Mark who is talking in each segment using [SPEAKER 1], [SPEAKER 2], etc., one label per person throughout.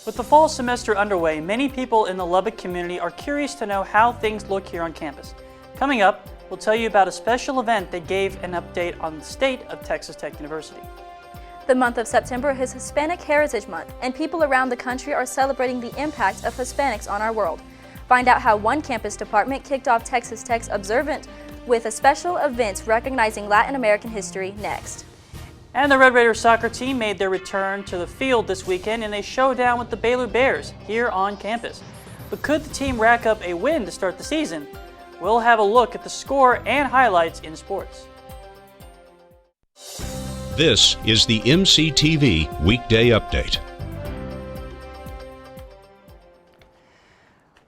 [SPEAKER 1] With the fall semester underway, many people in the Lubbock community are curious to know how things look here on campus. Coming up, we'll tell you about a special event that gave an update on the state of Texas Tech University.
[SPEAKER 2] The month of September is Hispanic Heritage Month, and people around the country are celebrating the impact of Hispanics on our world. Find out how one campus department kicked off Texas Tech's Observant with a special event recognizing Latin American history next.
[SPEAKER 1] And the Red Raiders soccer team made their return to the field this weekend in a showdown with the Baylor Bears here on campus. But could the team rack up a win to start the season? We'll have a look at the score and highlights in sports.
[SPEAKER 3] This is the MCTV Weekday Update.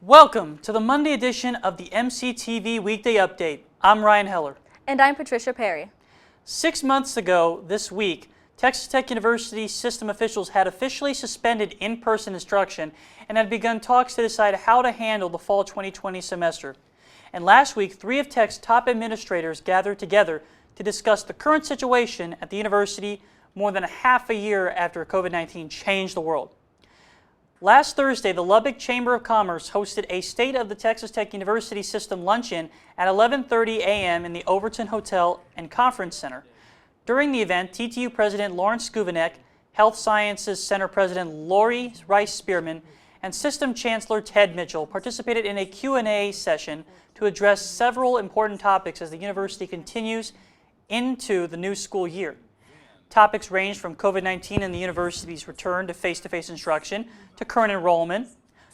[SPEAKER 1] Welcome to the Monday edition of the MCTV Weekday Update. I'm Ryan Heller.
[SPEAKER 2] And I'm Patricia Perry.
[SPEAKER 1] 6 months ago this week, Texas Tech University system officials had officially suspended in-person instruction and had begun talks to decide how to handle the fall 2020 semester. And last week, 3 of Tech's top administrators gathered together to discuss the current situation at the university more than a half a year after COVID-19 changed the world. Last Thursday, the Lubbock Chamber of Commerce hosted a State of the Texas Tech University System luncheon at 11:30 a.m. in the Overton Hotel and Conference Center. During the event, TTU President Lawrence Skuvanek, Health Sciences Center President Lori Rice-Spearman, and System Chancellor Ted Mitchell participated in a Q&A session to address several important topics as the university continues into the new school year. Topics ranged from COVID-19 and the university's return to face-to-face instruction, to current enrollment,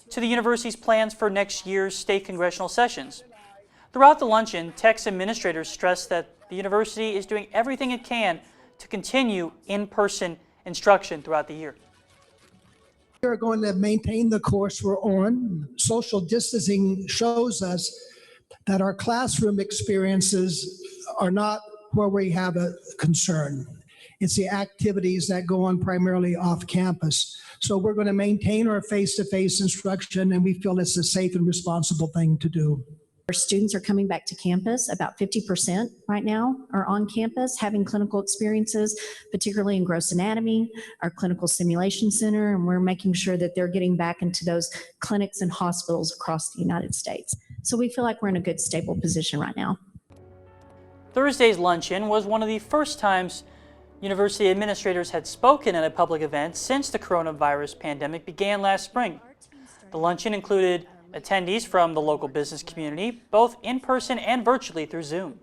[SPEAKER 1] to the university's plans for next year's state congressional sessions. Throughout the luncheon, Tech's administrators stressed that the university is doing everything it can to continue in-person instruction throughout the year.
[SPEAKER 4] We are going to maintain the course we're on. Social distancing shows us that our classroom experiences are not where we have a concern. It's the activities that go on primarily off campus. So we're going to maintain our face-to-face instruction, and we feel it's a safe and responsible thing to do.
[SPEAKER 5] Our students are coming back to campus. About 50% right now are on campus having clinical experiences, particularly in gross anatomy, our clinical simulation center, and we're making sure that they're getting back into those clinics and hospitals across the United States. So we feel like we're in a good, stable position right now.
[SPEAKER 1] Thursday's luncheon was one of the first times university administrators had spoken at a public event since the coronavirus pandemic began last spring. The luncheon included attendees from the local business community, both in person and virtually through Zoom.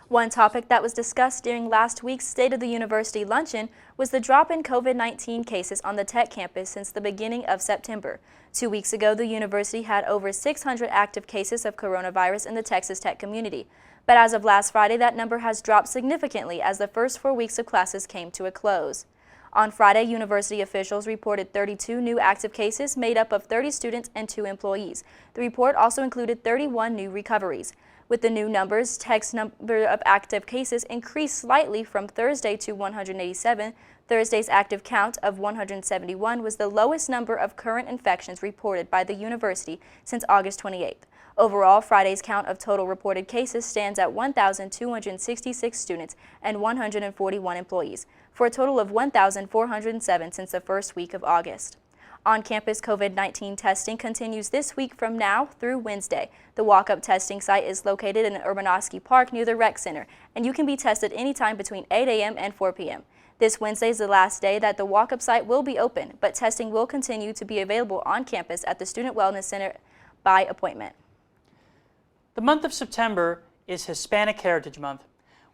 [SPEAKER 2] One topic that was discussed during last week's State of the University luncheon was the drop in COVID-19 cases on the Tech campus since the beginning of September. 2 weeks ago, the university had over 600 active cases of coronavirus in the Texas Tech community. But as of last Friday, that number has dropped significantly as the first 4 weeks of classes came to a close. On Friday, university officials reported 32 new active cases made up of 30 students and 2 employees. The report also included 31 new recoveries. With the new numbers, Tech's number of active cases increased slightly from Thursday to 187. Thursday's active count of 171 was the lowest number of current infections reported by the university since August 28th. Overall, Friday's count of total reported cases stands at 1,266 students and 141 employees, for a total of 1,407 since the first week of August. On-campus COVID-19 testing continues this week from now through Wednesday. The walk-up testing site is located in Urbanowski Park near the Rec Center, and you can be tested anytime between 8 a.m. and 4 p.m. This Wednesday is the last day that the walk-up site will be open, but testing will continue to be available on campus at the Student Wellness Center by appointment.
[SPEAKER 1] The month of September is Hispanic Heritage Month.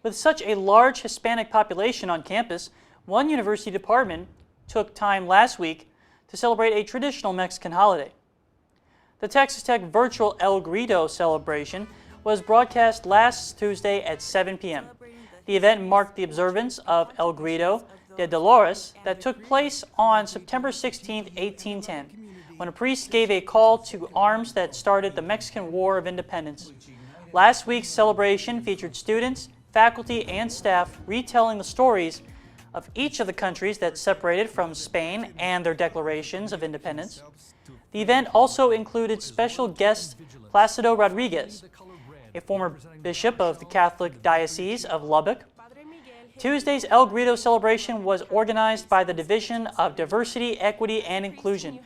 [SPEAKER 1] With such a large Hispanic population on campus, one university department took time last week to celebrate a traditional Mexican holiday. The Texas Tech virtual El Grito celebration was broadcast last Tuesday at 7 p.m. The event marked the observance of El Grito de Dolores that took place on September 16, 1810. When a priest gave a call to arms that started the Mexican War of Independence. Last week's celebration featured students, faculty, and staff retelling the stories of each of the countries that separated from Spain and their declarations of independence. The event also included special guest Placido Rodriguez, a former bishop of the Catholic Diocese of Lubbock, Tuesday's El Grito celebration was organized by the Division of Diversity, Equity, and Inclusion,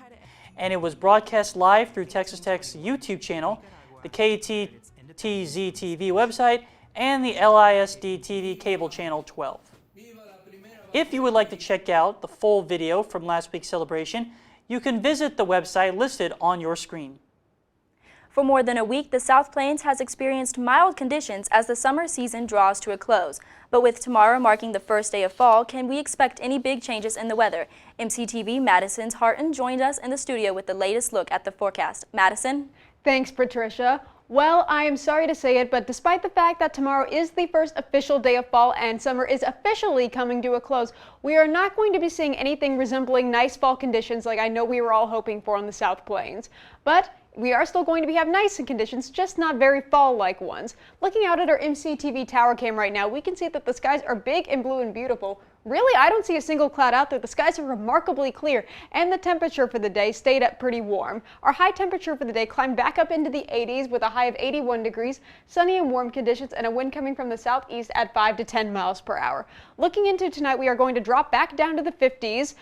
[SPEAKER 1] and it was broadcast live through Texas Tech's YouTube channel, the KTTZ TV website, and the LISD TV cable channel 12. If you would like to check out the full video from last week's celebration, you can visit the website listed on your screen.
[SPEAKER 2] For more than a week, the South Plains has experienced mild conditions as the summer season draws to a close. But with tomorrow marking the first day of fall, can we expect any big changes in the weather? MCTV Madison's Hartin joined us in the studio with the latest look at the forecast. Madison?
[SPEAKER 6] Thanks, Patricia. Well, I am sorry to say it, but despite the fact that tomorrow is the first official day of fall and summer is officially coming to a close, we are not going to be seeing anything resembling nice fall conditions like I know we were all hoping for on the South Plains. But we are still going to have nice conditions, just not very fall-like ones. Looking out at our MCTV tower cam right now, we can see that the skies are big and blue and beautiful. Really, I don't see a single cloud out there. The skies are remarkably clear, and the temperature for the day stayed up pretty warm. Our high temperature for the day climbed back up into the 80s with a high of 81 degrees, sunny and warm conditions, and a wind coming from the southeast at 5 to 10 miles per hour. Looking into tonight, we are going to drop back down to the 50s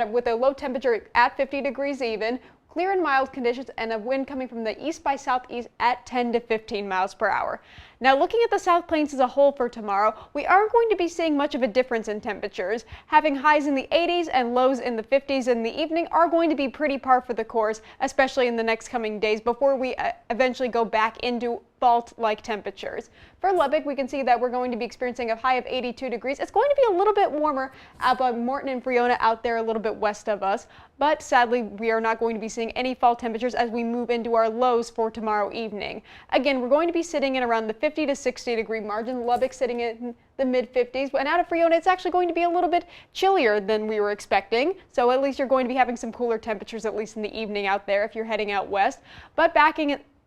[SPEAKER 6] with a low temperature at 50 degrees even. Clear and mild conditions and a wind coming from the east by southeast at 10 to 15 miles per hour. Now looking at the South Plains as a whole for tomorrow, we aren't going to be seeing much of a difference in temperatures. Having highs in the 80s and lows in the 50s in the evening are going to be pretty par for the course, especially in the next coming days before we eventually go back into fall-like temperatures. For Lubbock, we can see that we're going to be experiencing a high of 82 degrees. It's going to be a little bit warmer above Morton and Friona out there a little bit west of us, but sadly we are not going to be seeing any fall temperatures as we move into our lows for tomorrow evening. Again, we're going to be sitting in around the 50 to 60 degree margin. Lubbock sitting in the mid 50s, and out of Friona it's actually going to be a little bit chillier than we were expecting, so at least you're going to be having some cooler temperatures at least in the evening out there if you're heading out west. But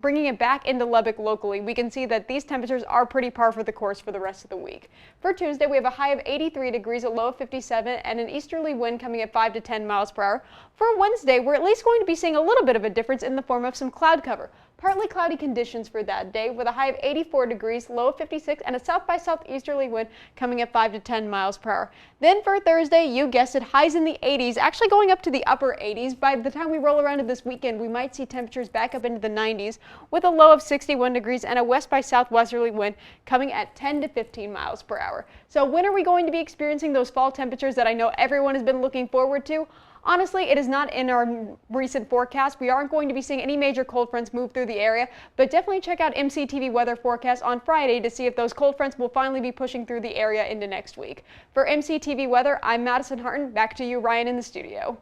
[SPEAKER 6] bringing it back into Lubbock locally, we can see that these temperatures are pretty par for the course for the rest of the week. For Tuesday, we have a high of 83 degrees, a low of 57, and an easterly wind coming at 5 to 10 miles per hour. For Wednesday, we're at least going to be seeing a little bit of a difference in the form of some cloud cover. Partly cloudy conditions for that day with a high of 84 degrees, low of 56, and a south by southeasterly wind coming at 5 to 10 miles per hour. Then for Thursday, you guessed it, highs in the 80s, actually going up to the upper 80s. By the time we roll around to this weekend, we might see temperatures back up into the 90s with a low of 61 degrees and a west by southwesterly wind coming at 10 to 15 miles per hour. So when are we going to be experiencing those fall temperatures that I know everyone has been looking forward to? Honestly, it is not in our recent forecast. We aren't going to be seeing any major cold fronts move through the area, but definitely check out MCTV weather forecast on Friday to see if those cold fronts will finally be pushing through the area into next week. For MCTV weather, I'm Madison Hartin. Back to you, Ryan, in the studio.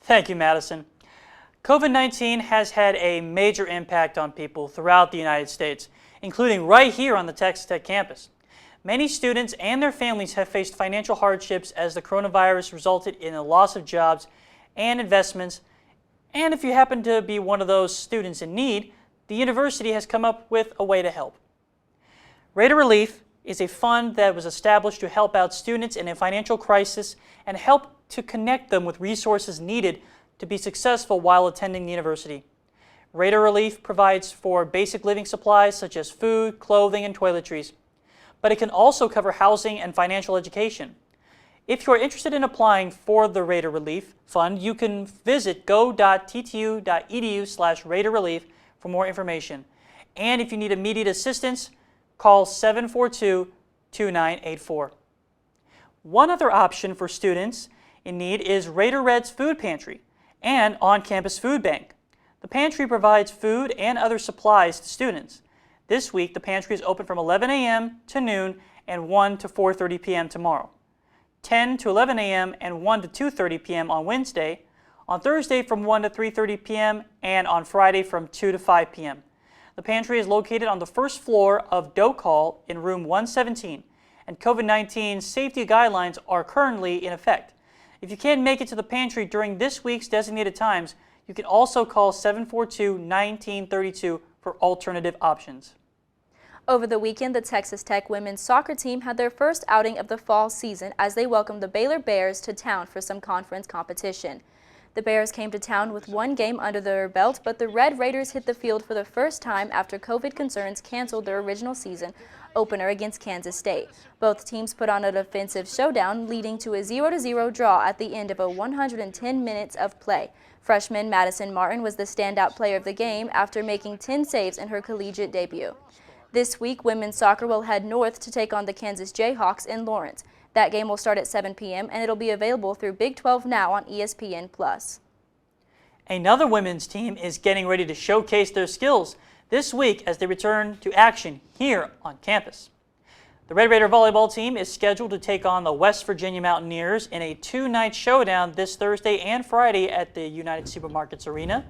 [SPEAKER 1] Thank you, Madison. COVID-19 has had a major impact on people throughout the United States, including right here on the Texas Tech campus. Many students and their families have faced financial hardships as the coronavirus resulted in a loss of jobs and investments. And if you happen to be one of those students in need, the university has come up with a way to help. Rate of Relief is a fund that was established to help out students in a financial crisis and help to connect them with resources needed to be successful while attending the university. Rate of Relief provides for basic living supplies such as food, clothing, and toiletries, but it can also cover housing and financial education. If you are interested in applying for the Rate of Relief Fund, you can visit go.ttu.edu/rateofrelief for more information. And if you need immediate assistance, call 742-2984. One other option for students in need is Raider Red's Food Pantry and on-campus food bank. The pantry provides food and other supplies to students. This week, the pantry is open from 11 a.m. to noon and 1 to 4:30 p.m. tomorrow, 10 to 11 a.m. and 1 to 2:30 p.m. on Wednesday, on Thursday from 1 to 3:30 p.m. and on Friday from 2 to 5 p.m. The pantry is located on the first floor of Doak Hall in room 117, and COVID-19 safety guidelines are currently in effect. If you can't make it to the pantry during this week's designated times, you can also call 742-1932 for alternative options.
[SPEAKER 2] Over the weekend, the Texas Tech women's soccer team had their first outing of the fall season as they welcomed the Baylor Bears to town for some conference competition. The Bears came to town with one game under their belt, but the Red Raiders hit the field for the first time after COVID concerns canceled their original season opener against Kansas State. Both teams put on a defensive showdown, leading to a 0-0 draw at the end of 110 minutes of play. Freshman Madison Hartin was the standout player of the game after making 10 saves in her collegiate debut. This week, women's soccer will head north to take on the Kansas Jayhawks in Lawrence. That game will start at 7 p.m. and it'll be available through Big 12 Now on ESPN+.
[SPEAKER 1] Another women's team is getting ready to showcase their skills this week as they return to action here on campus. The Red Raider volleyball team is scheduled to take on the West Virginia Mountaineers in a two-night showdown this Thursday and Friday at the United Supermarkets Arena.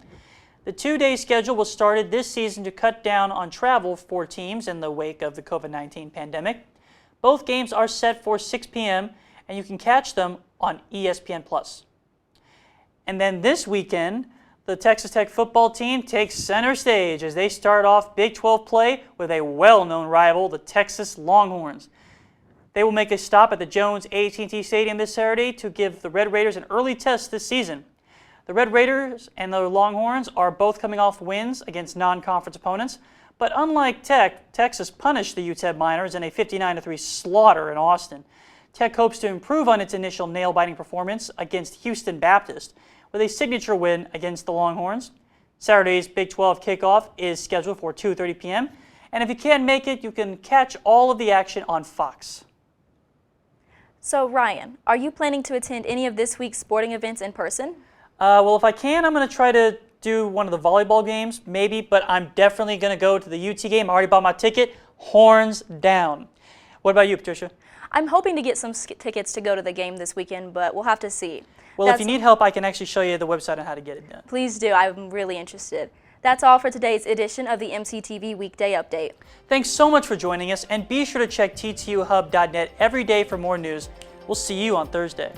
[SPEAKER 1] The two-day schedule was started this season to cut down on travel for teams in the wake of the COVID-19 pandemic. Both games are set for 6 p.m. and you can catch them on ESPN+. And then this weekend, the Texas Tech football team takes center stage as they start off Big 12 play with a well-known rival, the Texas Longhorns. They will make a stop at the Jones AT&T Stadium this Saturday to give the Red Raiders an early test this season. The Red Raiders and the Longhorns are both coming off wins against non-conference opponents, but unlike Tech, Texas punished the UTEP Miners in a 59-3 slaughter in Austin. Tech hopes to improve on its initial nail-biting performance against Houston Baptist with a signature win against the Longhorns. Saturday's Big 12 kickoff is scheduled for 2:30 p.m. And if you can't make it, you can catch all of the action on Fox.
[SPEAKER 2] So Ryan, are you planning to attend any of this week's sporting events in person?
[SPEAKER 1] Well, if I can, I'm going to try to do one of the volleyball games, maybe, but I'm definitely going to go to the UT game. I already bought my ticket, horns down. What about you, Patricia?
[SPEAKER 2] I'm hoping to get some tickets to go to the game this weekend, but we'll have to see.
[SPEAKER 1] Well, if you need help, I can actually show you the website on how to get it done.
[SPEAKER 2] Please do. I'm really interested. That's all for today's edition of the MCTV Weekday Update.
[SPEAKER 1] Thanks so much for joining us, and be sure to check ttuhub.net every day for more news. We'll see you on Thursday.